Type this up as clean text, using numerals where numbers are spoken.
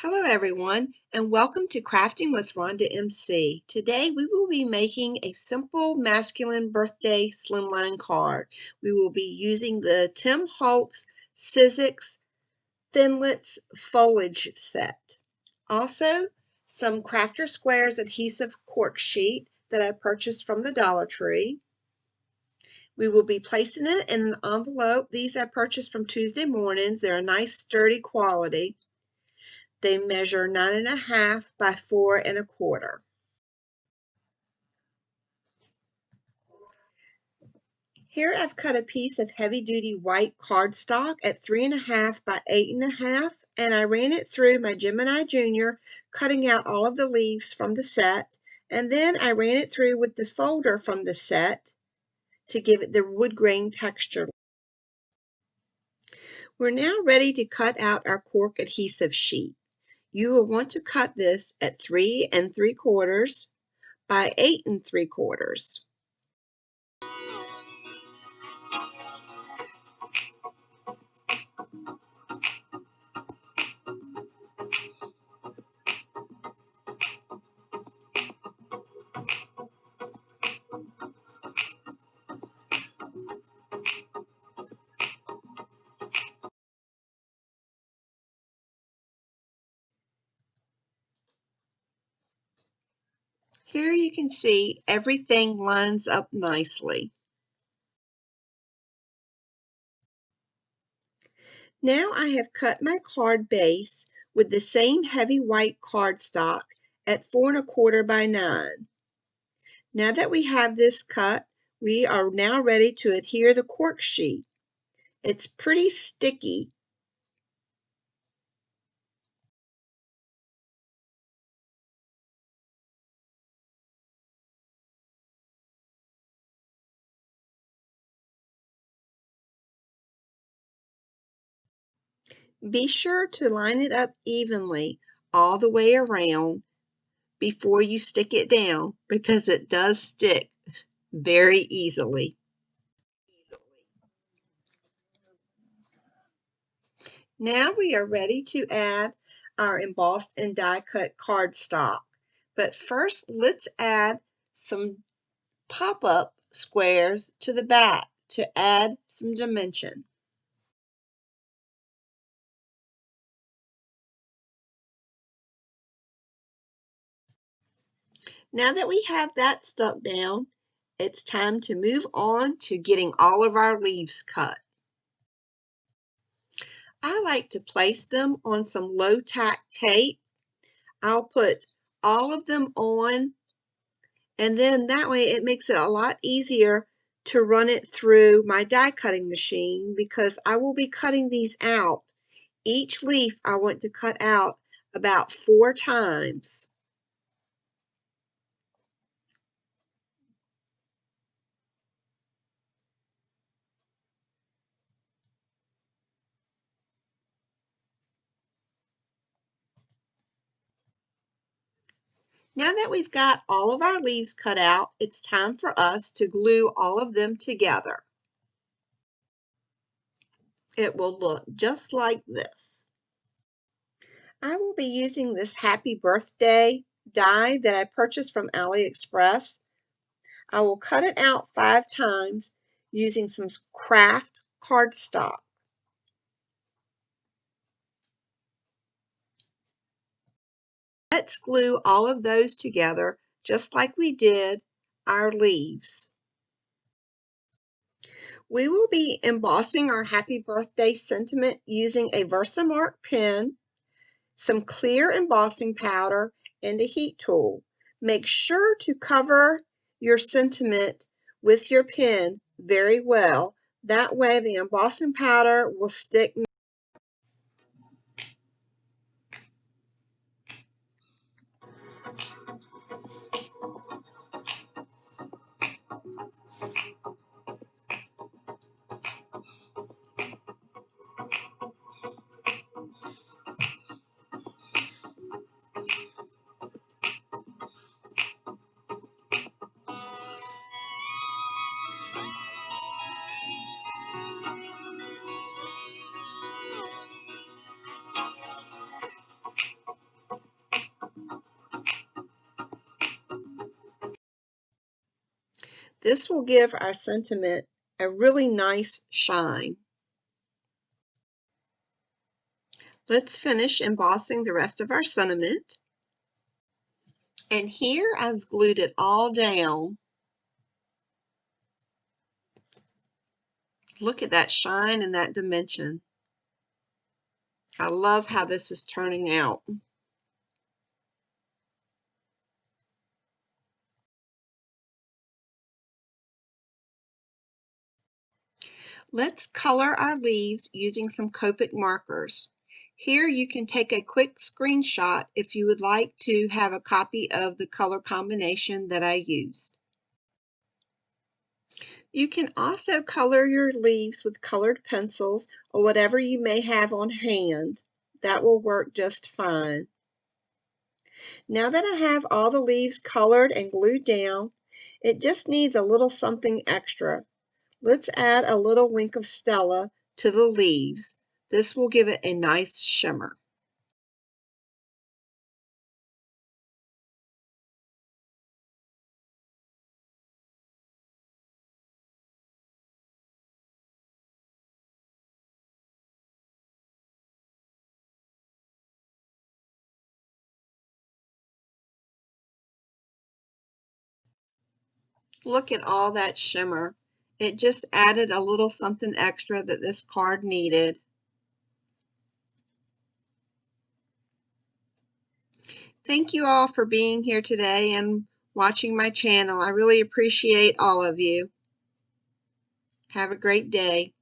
Hello everyone, and welcome to Crafting with Ronda MC. Today we will be making a simple masculine birthday slimline card. We will be using the Tim Holtz Sizzix Thinlits Foliage Set. Also, some Crafter Squares adhesive cork sheet that I purchased from the Dollar Tree. We will be placing it in an envelope. These I purchased from Tuesday Mornings. They're a nice sturdy quality. They measure 9.5 by 4.25. Here I've cut a piece of heavy-duty white cardstock at 3.5 by 8.5, and I ran it through my Gemini Junior, cutting out all of the leaves from the set, and then I ran it through with the folder from the set to give it the wood grain texture. We're now ready to cut out our cork adhesive sheet. You will want to cut this at 3 3/4 by 8 3/4. Here you can see everything lines up nicely. Now I have cut my card base with the same heavy white cardstock at 4 1/4 by 9. Now that we have this cut, we are now ready to adhere the cork sheet. It's pretty sticky. Be sure to line it up evenly all the way around before you stick it down, because it does stick very easily. Now we are ready to add our embossed and die cut cardstock. But first, let's add some pop-up squares to the back to add some dimension. Now that we have that stuck down, it's time to move on to getting all of our leaves cut. I like to place them on some low tack tape. I'll put all of them on, and then that way it makes it a lot easier to run it through my die cutting machine, because I will be cutting these out. Each leaf I want to cut out about 4 times. Now that we've got all of our leaves cut out, it's time for us to glue all of them together. It will look just like this. I will be using this Happy Birthday die that I purchased from AliExpress. I will cut it out 5 times using some craft cardstock. Let's glue all of those together just like we did our leaves. We will be embossing our Happy Birthday sentiment using a Versamark pen, some clear embossing powder, and a heat tool. Make sure to cover your sentiment with your pen very well. That way the embossing powder will stick. This will give our sentiment a really nice shine. Let's finish embossing the rest of our sentiment. And here I've glued it all down. Look at that shine and that dimension. I love how this is turning out. Let's color our leaves using some Copic markers. Here you can take a quick screenshot if you would like to have a copy of the color combination that I used. You can also color your leaves with colored pencils or whatever you may have on hand. That will work just fine. Now that I have all the leaves colored and glued down, it just needs a little something extra. Let's add a little wink of Stella to the leaves. This will give it a nice shimmer. Look at all that shimmer. It just added a little something extra that this card needed. Thank you all for being here today and watching my channel. I really appreciate all of you. Have a great day.